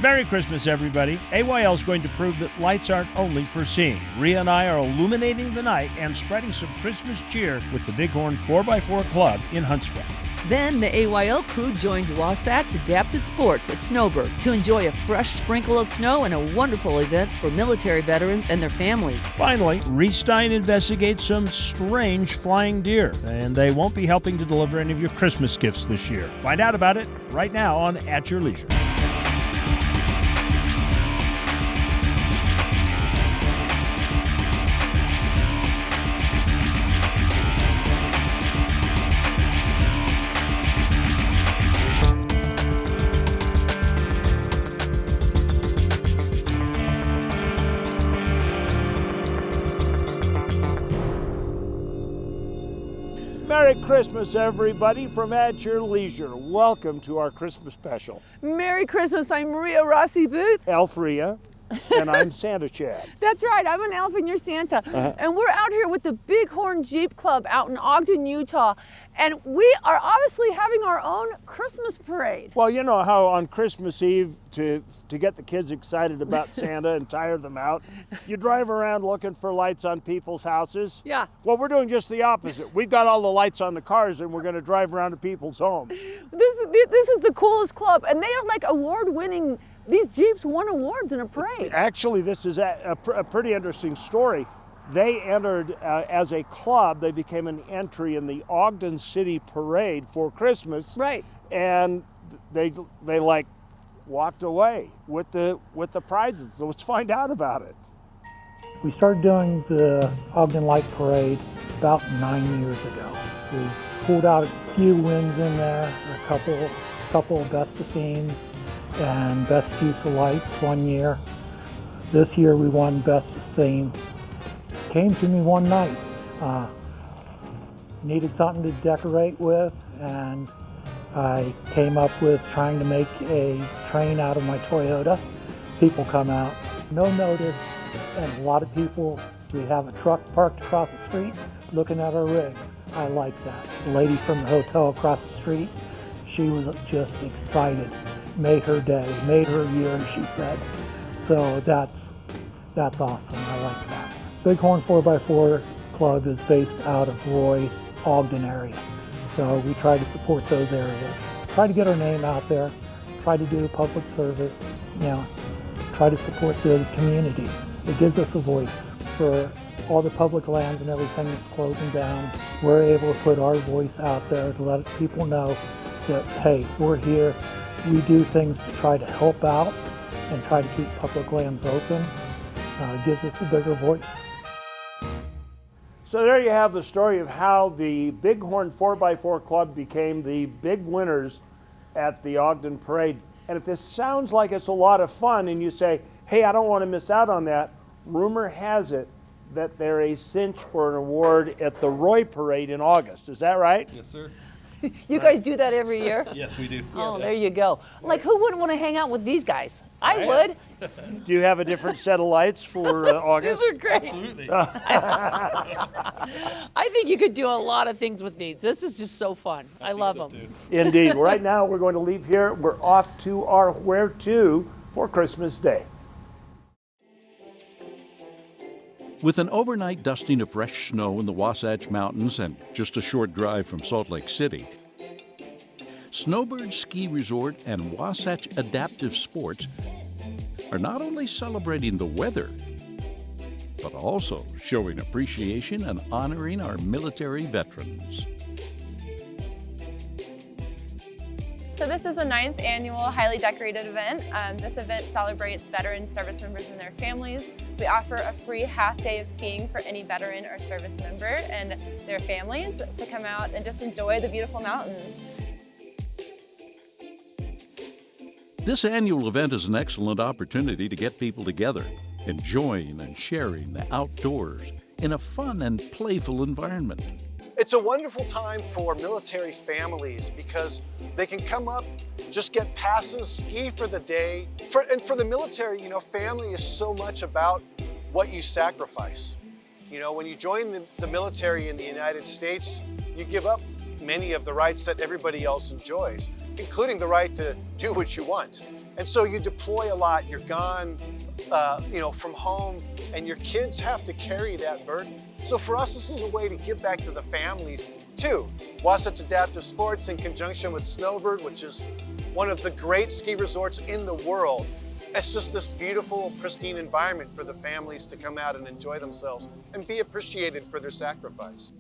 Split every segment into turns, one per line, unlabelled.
Merry Christmas, everybody. AYL is going to prove that lights aren't only for seeing. Ria and I are illuminating the night and spreading some Christmas cheer with the Bighorn 4x4 Club in Huntsman.
Then the AYL crew joins Wasatch Adaptive Sports at Snowbird to enjoy a fresh sprinkle of snow and a wonderful event for military veterans and their families.
Finally, Reece Stein investigates some strange flying deer, and they won't be helping to deliver any of your Christmas gifts this year. Find out about it right now on At Your Leisure. Merry Christmas, everybody, from At Your Leisure. Welcome to our Christmas special.
Merry Christmas, I'm Ria Rossi Booth.
Elf Ria, and I'm Santa Chad.
That's right, I'm an elf and you're Santa. And we're out here with the Bighorn Jeep Club out in Ogden, Utah. And we are obviously having our own Christmas parade.
Well, you know how on Christmas Eve, to get the kids excited about Santa and tire them out, you drive around looking for lights on people's houses?
Yeah.
Well, we're doing just the opposite. We've got all the lights on the cars and we're going to drive around to people's homes.
This is the coolest club, and they are like award-winning. These Jeeps won awards in a parade.
Actually, this is a pretty interesting story. They entered as a club. They became an entry in the Ogden City Parade for Christmas.
Right.
And they like walked away with the prizes. So let's find out about it.
We started doing the Ogden Light Parade about 9 years ago. We pulled out a few wins in there, a couple of best of themes and best use of lights one year. This year we won best of theme. Came to me one night, needed something to decorate with, and I came up with trying to make a train out of my Toyota. People come out, no notice, and a lot of people, we have a truck parked across the street looking at our rigs. I like that. The lady from the hotel across the street, she was just excited. Made her day, made her year, she said. So that's awesome, I like that. Bighorn 4x4 Club is based out of Roy, Ogden area. So we try to support those areas. Try to get our name out there, try to do public service, try to support the community. It gives us a voice for all the public lands and everything that's closing down. We're able to put our voice out there to let people know that, hey, we're here. We do things to try to help out and try to keep public lands open. It gives us a bigger voice.
So there you have the story of how the Bighorn 4x4 Club became the big winners at the Ogden Parade. And if this sounds like it's a lot of fun and you say, hey, I don't want to miss out on that, rumor has it that they're a cinch for an award at the Roy Parade in August. Is that right?
Yes, sir.
You guys do that every year?
Yes, we do.
Oh,
Yes.
There you go. Like, who wouldn't want to hang out with these guys? I would.
Do you have a different set of lights for August?
These are great.
Absolutely.
I think you could do a lot of things with these. This is just so fun. I love them.
Too.
Indeed. Right now we're going to leave here. We're off to our where to for Christmas Day.
With an overnight dusting of fresh snow in the Wasatch Mountains and just a short drive from Salt Lake City, Snowbird Ski Resort and Wasatch Adaptive Sports are not only celebrating the weather, but also showing appreciation and honoring our military veterans.
So this is the 9th annual highly decorated event. This event celebrates veteran service members and their families. We offer a free half day of skiing for any veteran or service member and their families to come out and just enjoy the beautiful mountains.
This annual event is an excellent opportunity to get people together, enjoying and sharing the outdoors in a fun and playful environment.
It's a wonderful time for military families because they can come up, just get passes, ski for the day. And for the military, family is so much about what you sacrifice. When you join the military in the United States, you give up many of the rights that everybody else enjoys. including the right to do what you want. And so you deploy a lot, you're gone, from home, and your kids have to carry that burden. So for us, this is a way to give back to the families too. Wasatch Adaptive Sports, in conjunction with Snowbird, which is one of the great ski resorts in the world. It's just this beautiful, pristine environment for the families to come out and enjoy themselves and be appreciated for their sacrifice.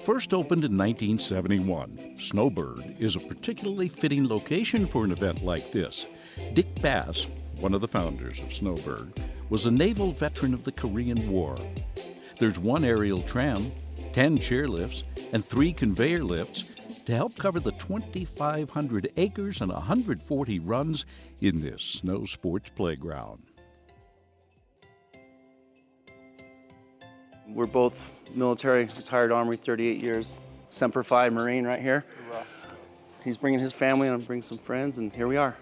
First opened in 1971, Snowbird is a particularly fitting location for an event like this. Dick Bass, one of the founders of Snowbird, was a naval veteran of the Korean War. There's one aerial tram, 10 chairlifts, and 3 conveyor lifts to help cover the 2,500 acres and 140 runs in this snow sports playground.
We're both military, retired Army, 38 years, Semper Fi Marine right here. He's bringing his family and I'm bringing some friends, and here we are.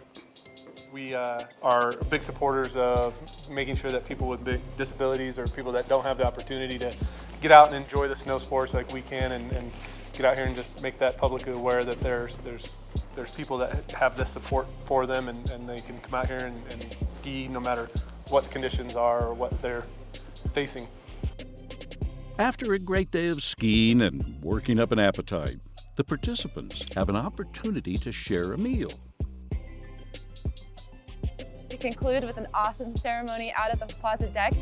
We are big supporters of making sure that people with big disabilities or people that don't have the opportunity to get out and enjoy the snow sports like we can, and get out here and just make that publicly aware that there's people that have this support for them, and they can come out here and ski no matter what the conditions are or what they're facing.
After a great day of skiing and working up an appetite, the participants have an opportunity to share a meal.
We conclude with an awesome ceremony out at the plaza deck.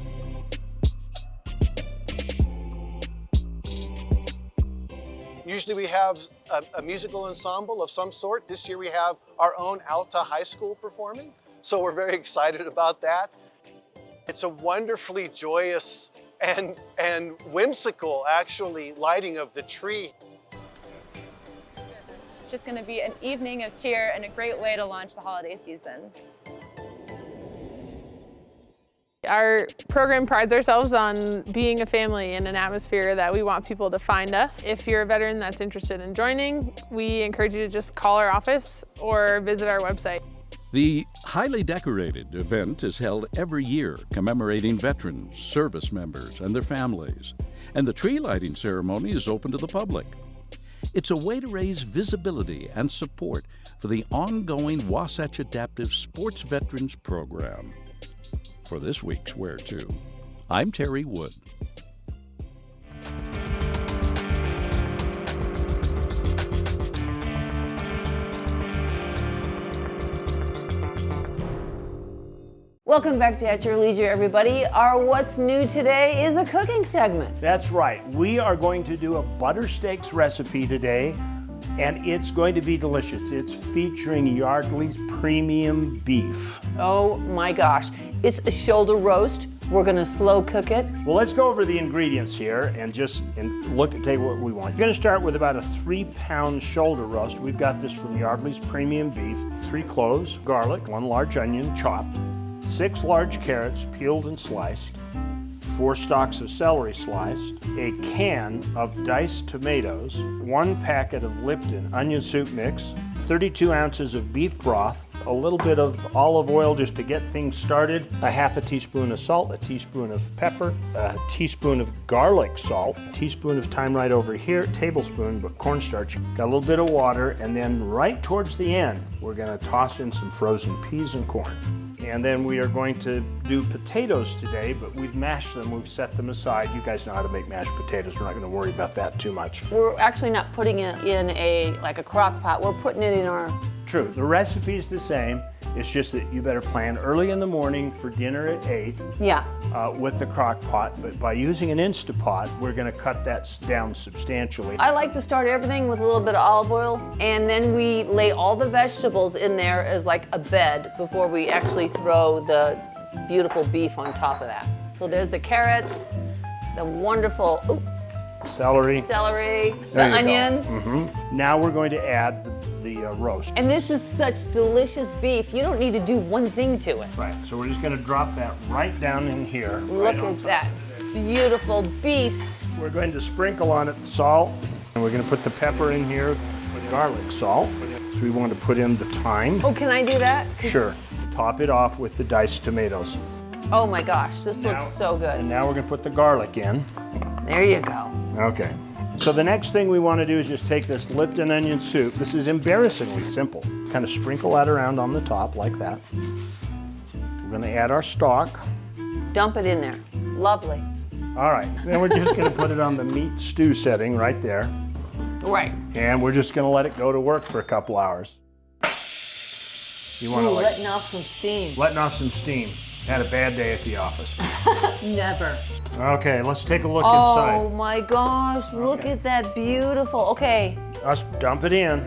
Usually we have a musical ensemble of some sort. This year we have our own Alta High School performing, so we're very excited about that. It's a wonderfully joyous and whimsical, actually, lighting of the tree.
It's just going to be an evening of cheer and a great way to launch the holiday season.
Our program prides ourselves on being a family in an atmosphere that we want people to find us. If you're a veteran that's interested in joining, we encourage you to just call our office or visit our website.
The highly decorated event is held every year, commemorating veterans, service members, and their families. And the tree lighting ceremony is open to the public. It's a way to raise visibility and support for the ongoing Wasatch Adaptive Sports Veterans Program. For this week's Where To, I'm Terry Wood.
Welcome back to At Your Leisure, everybody. Our What's New Today is a cooking segment.
That's right. We are going to do a butter steaks recipe today, and it's going to be delicious. It's featuring Yardley's premium beef.
Oh my gosh. It's a shoulder roast. We're gonna slow cook it.
Well, let's go over the ingredients here and tell you what we want. You're gonna start with about a 3-pound shoulder roast. We've got this from Yardley's premium beef. 3 cloves, garlic, 1 large onion chopped, 6 large carrots peeled and sliced, 4 stalks of celery sliced, a can of diced tomatoes, 1 packet of Lipton onion soup mix, 32 ounces of beef broth, a little bit of olive oil just to get things started, a half a teaspoon of salt, a teaspoon of pepper, a teaspoon of garlic salt, a teaspoon of thyme right over here, tablespoon, but cornstarch, got a little bit of water, and then right towards the end, we're gonna toss in some frozen peas and corn. And then we are going to do potatoes today, but we've mashed them, we've set them aside. You guys know how to make mashed potatoes. We're not gonna worry about that too much.
We're actually not putting it in a crock pot. We're putting it in our...
True, the recipe's the same. It's just that you better plan early in the morning for dinner at 8 with the crock pot, but by using an Instapot, we're gonna cut that down substantially.
I like to start everything with a little bit of olive oil, and then we lay all the vegetables in there as like a bed before we actually throw the beautiful beef on top of that. So there's the carrots, the wonderful
celery,
the onions.
Now we're going to add the roast.
And this is such delicious beef. You don't need to do one thing to it.
Right, so we're just gonna drop that right down in here.
Look at that beautiful beast.
We're going to sprinkle on it the salt, and we're gonna put the pepper in here with garlic salt. So we want to put in the thyme.
Oh, can I do that?
Sure. Top it off with the diced tomatoes.
Oh my gosh, this looks so good.
And now we're gonna put the garlic in.
There you go.
Okay, So the next thing we want to do is just take this Lipton onion soup. This is embarrassingly simple. Kind of sprinkle that around on the top like that. We're going to add our stock.
Dump it in there. Lovely.
All right, then we're just going to put it on the meat stew setting right there.
Right.
And we're just going to let it go to work for a couple hours. You want to
letting off some steam.
letting off some steam. Had a bad day at the office.
Never.
Okay, let's take a look
Oh
inside.
my gosh, look at that beautiful. Okay,
Let's dump it in.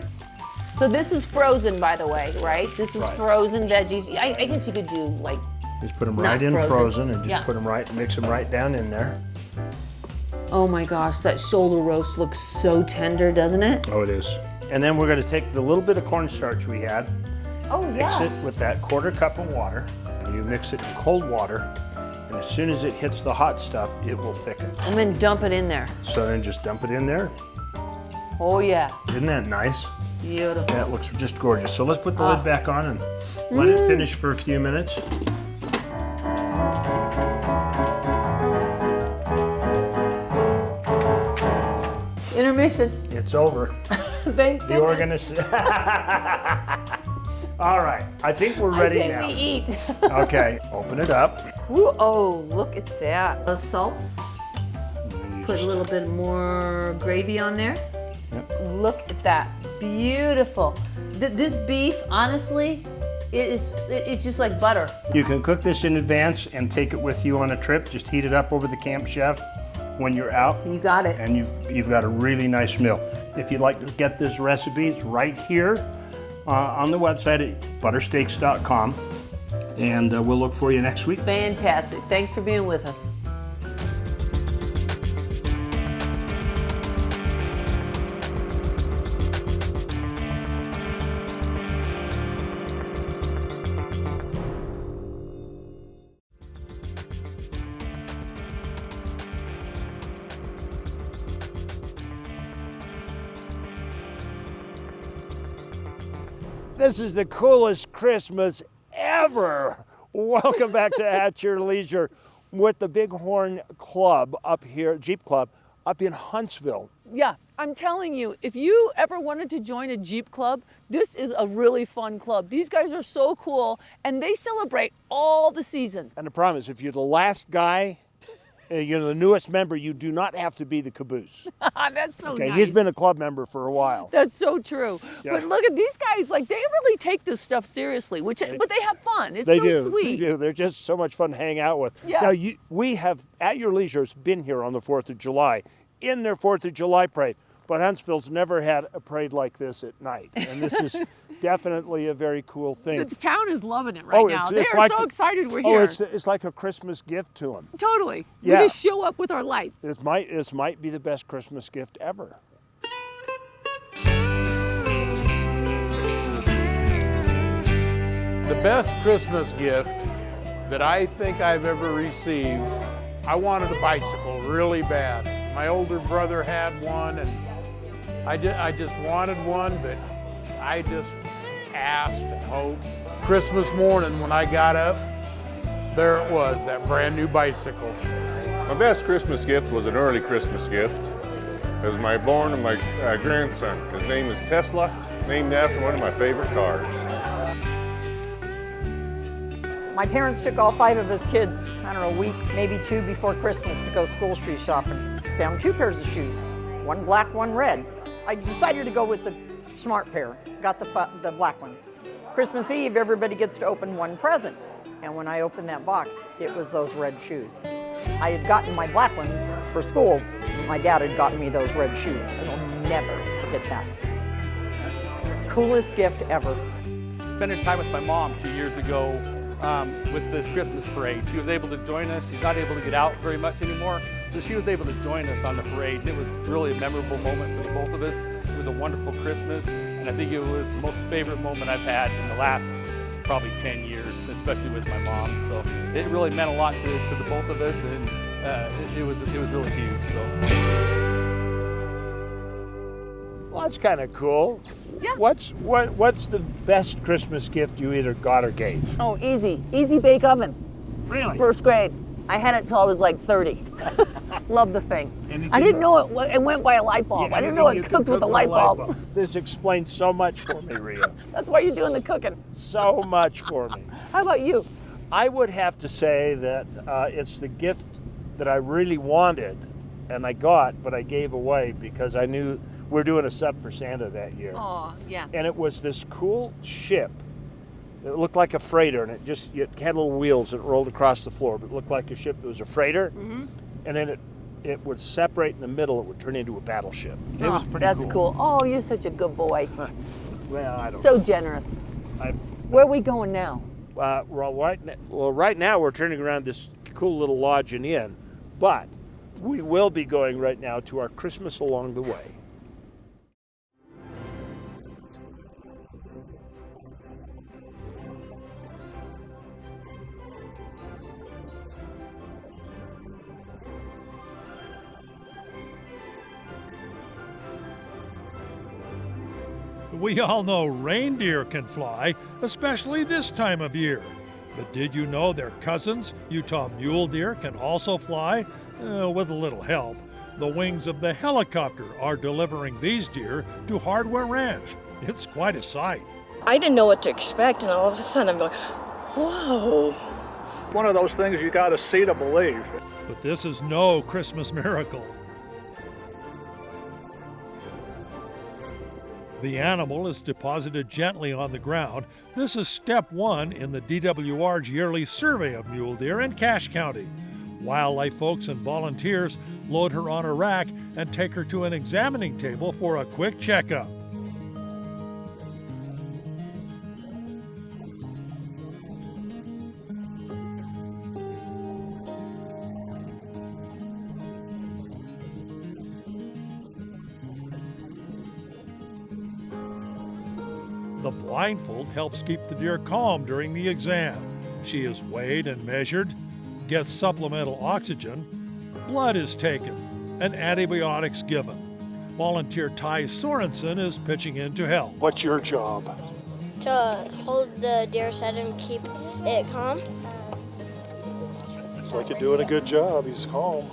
so this is frozen, by the way, right? This is
Right.
frozen veggies. I guess you could do like,
Just put them
Not
right in
frozen.
frozen and just
Yeah.
put them right, mix them right down in there.
oh my gosh, that shoulder roast looks so tender, doesn't it?
Oh, it is. And then we're going to take the little bit of cornstarch we had,
Oh
mix
yeah.
it with that 1/4 cup of water. You mix it in cold water, and as soon as it hits the hot stuff, it will thicken.
And then dump it in there.
So then just dump it in there.
Oh yeah,
Isn't that nice?
beautiful.
That looks just gorgeous. So let's put the lid back on and let it finish for a few minutes.
Intermission.
It's over.
Thank goodness.
You're gonna see. All right, I think we're ready
I say
now.
we eat.
Okay, open it up.
Ooh, oh, look at that. The salts.
You
Put a
just-
little bit more gravy on there.
Yep.
Look at that. Beautiful. This beef, honestly, it's just like butter.
You can cook this in advance and take it with you on a trip. Just heat it up over the Camp Chef when you're out,
You got it.
and you've got a really nice meal. If you'd like to get this recipe, it's right here on the website at buttersteaks.com, and we'll look for you next week.
Fantastic. Thanks for being with us.
This is the coolest Christmas ever. Welcome back to At Your Leisure with the Bighorn Club up here, Jeep Club, up in Huntsville.
Yeah, I'm telling you, if you ever wanted to join a Jeep club, this is a really fun club. These guys are so cool, and they celebrate all the seasons.
And I promise, if you're the last guy, you're the newest member, you do not have to be the caboose.
That's so
Okay,
nice.
he's been a club member for a while.
That's so true.
Yeah.
But look at these guys, like they really take this stuff seriously, but they have fun. It's
They
so
do.
sweet.
They do. They're just so much fun to hang out with.
Yeah.
Now, we have, At Your Leisure's been here on the 4th of July in their 4th of July parade, but Huntsville's never had a parade like this at night. And this is definitely a very cool thing.
The town is loving it right now. They are so excited we're here.
It's like a Christmas gift to them.
Totally.
Yeah.
We just show up with our lights.
This might be the best Christmas gift ever.
The best Christmas gift that I think I've ever received, I wanted a bicycle really bad. My older brother had one, and I just wanted one, but I just asked and hoped. Christmas morning when I got up, there it was, that brand new bicycle.
My best Christmas gift was an early Christmas gift. It was my born of my grandson. His name is Tesla, named after one of my favorite cars.
My parents took all 5 of his kids, I don't know, a week, maybe 2 before Christmas to go school shoe shopping. Found 2 pairs of shoes, one black, one red. I decided to go with the smart pair, got the black ones. Christmas Eve, everybody gets to open one present. And when I opened that box, it was those red shoes. I had gotten my black ones for school. My dad had gotten me those red shoes. I will never forget that. Coolest gift ever.
Spending time with my mom 2 years ago with the Christmas parade. She was able to join us. She's not able to get out very much anymore, so she was able to join us on the parade. And it was really a memorable moment for the both of us. It was a wonderful Christmas, and I think it was the most favorite moment I've had in the last probably 10 years, especially with my mom. So it really meant a lot to the both of us, and it was really huge. So.
Well, that's kind of cool.
Yeah.
What's the best Christmas gift you either got or gave?
Oh, easy bake oven.
Really?
First grade. I had it till I was like 30. Love the thing.
Anything-
I didn't know it went by a light bulb.
Yeah,
I didn't know
anything
it
you
cooked
can
with a
cook
light bulb.
This explains so much for me, Ria.
That's why you're doing the cooking.
So much for me.
How about you?
I would have to say that it's the gift that I really wanted and I got, but I gave away because I knew we're doing a sub for Santa that year.
Oh, yeah.
And it was this cool ship. It looked like a freighter, and it had little wheels that rolled across the floor, but it looked like a ship that was a freighter.
Mm-hmm.
And then it would separate in the middle, it would turn into a battleship. It was pretty
That's cool. Oh, you're such a good boy.
Well, I don't
So
know.
generous.
I-
Where are we going now?
right now we're turning around this cool little lodge and inn, but we will be going right now to our Christmas along the way.
We all know reindeer can fly, especially this time of year. But did you know their cousins, Utah mule deer, can also fly? With a little help. The wings of the helicopter are delivering these deer to Hardware Ranch. It's quite a sight.
I didn't know what to expect, and all of a sudden I'm going, whoa.
One of those things you got to see to believe.
But this is no Christmas miracle. The animal is deposited gently on the ground. This is step one in the DWR's yearly survey of mule deer in Cache County. Wildlife folks and volunteers load her on a rack and take her to an examining table for a quick checkup. The blindfold helps keep the deer calm during the exam. She is weighed and measured, gets supplemental oxygen, blood is taken, and antibiotics given. Volunteer Ty Sorensen is pitching in to help.
What's your job?
To hold the deer's head and keep it calm.
Looks like you're doing a good job. He's calm.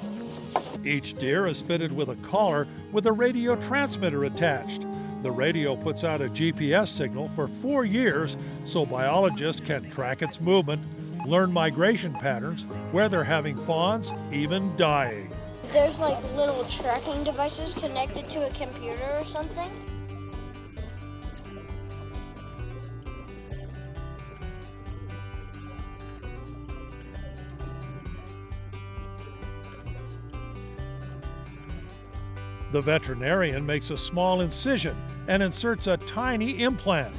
Each deer is fitted with a collar with a radio transmitter attached. The radio puts out a GPS signal for 4 years so biologists can track its movement, learn migration patterns, where they're having fawns, even dying.
There's like little tracking devices connected to a computer or something.
The veterinarian makes a small incision and inserts a tiny implant.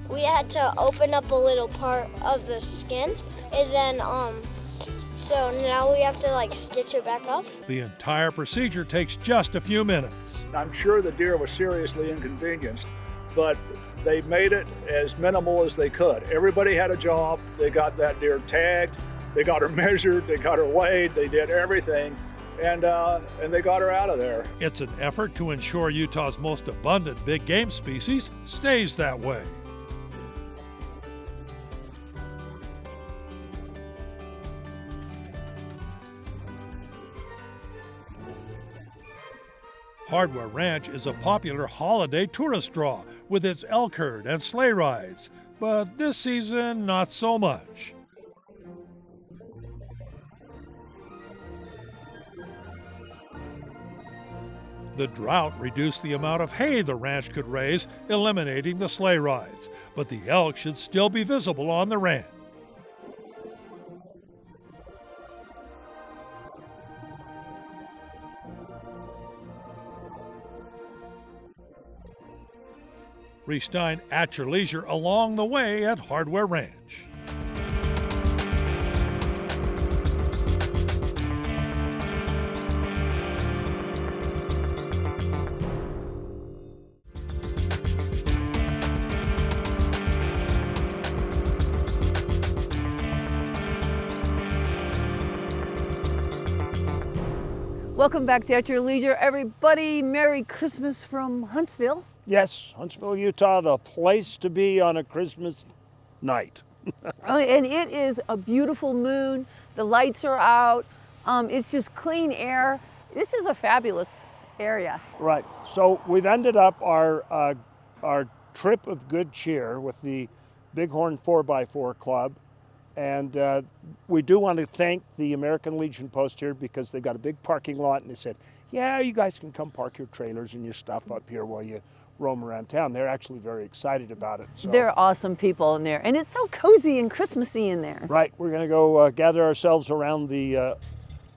We had to open up a little part of the skin, and then so now we have to like stitch it back up.
The entire procedure takes just a few minutes.
I'm sure the deer was seriously inconvenienced, but they made it as minimal as they could. Everybody had a job. They got that deer tagged, they got her measured, they got her weighed, they did everything, and they got her out of there.
It's an effort to ensure Utah's most abundant big game species stays that way. Hardware Ranch is a popular holiday tourist draw with its elk herd and sleigh rides, but this season not so much. The drought reduced the amount of hay the ranch could raise, eliminating the sleigh rides, but the elk should still be visible on the ranch. Reece Stein at your leisure along the way at Hardware Ranch.
Welcome back to At Your Leisure, everybody. Merry Christmas from Huntsville.
Yes, Huntsville, Utah, the place to be on a Christmas night.
And it is a beautiful moon. The lights are out. It's just clean air. This is a fabulous area.
Right. So we've ended up our trip of good cheer with the Bighorn 4x4 Club. And we do want to thank the American Legion Post here because they've got a big parking lot, and they said, yeah, you guys can come park your trailers and your stuff up here while you roam around town. They're actually very excited about it. So.
They're awesome people in there, and it's so cozy and Christmassy in there.
Right. We're going to go gather ourselves around the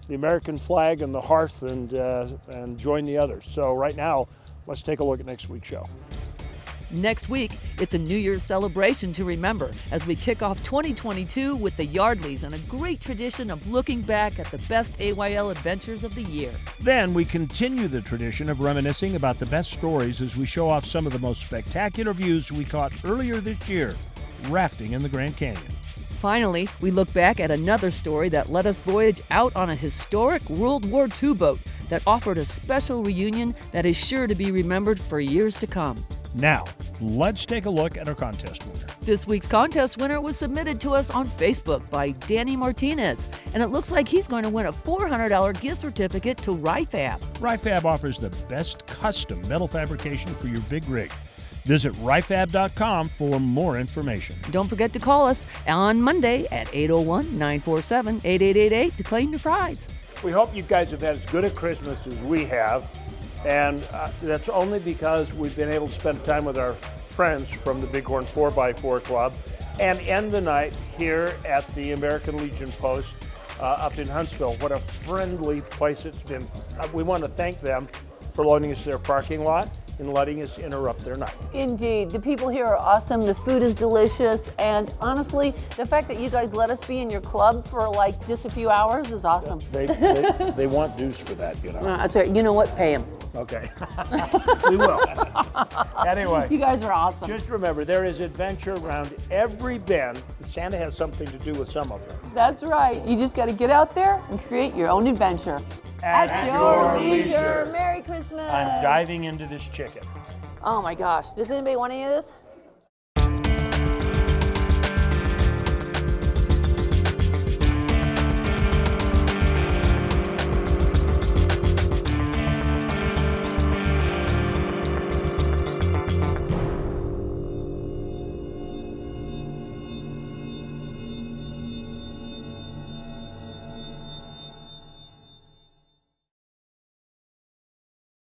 American flag and the hearth and join the others. So right now, let's take a look at next week's show.
Next week, it's a New Year's celebration to remember as we kick off 2022 with the Yardleys and a great tradition of looking back at the best AYL adventures of the year.
Then we continue the tradition of reminiscing about the best stories as we show off some of the most spectacular views we caught earlier this year, rafting in the Grand Canyon.
Finally, we look back at another story that let us voyage out on a historic World War II boat that offered a special reunion that is sure to be remembered for years to come.
Now, let's take a look at our contest winner.
This week's contest winner was submitted to us on Facebook by Danny Martinez, and it looks like he's going to win a $400 gift certificate to Rifab.
Rifab offers the best custom metal fabrication for your big rig. Visit rifab.com for more information.
Don't forget to call us on Monday at 801-947-8888 to claim your prize.
We hope you guys have had as good a Christmas as we have. And that's only because we've been able to spend time with our friends from the Bighorn 4x4 Club and end the night here at the American Legion Post up in Huntsville. What a friendly place it's been. We want to thank them for loaning us their parking lot and letting us interrupt their night.
Indeed. The people here are awesome. The food is delicious. And honestly, the fact that you guys let us be in your club for like just a few hours is awesome.
They want dues for that, you know.
That's right. You know what? Pay them.
Okay. We will. Anyway.
You guys are awesome.
Just remember, there is adventure around every bend. Santa has something to do with some of them.
That's right. You just got to get out there and create your own adventure.
At your leisure.
Merry Christmas.
I'm diving into this chicken.
Oh my gosh. Does anybody want any of this?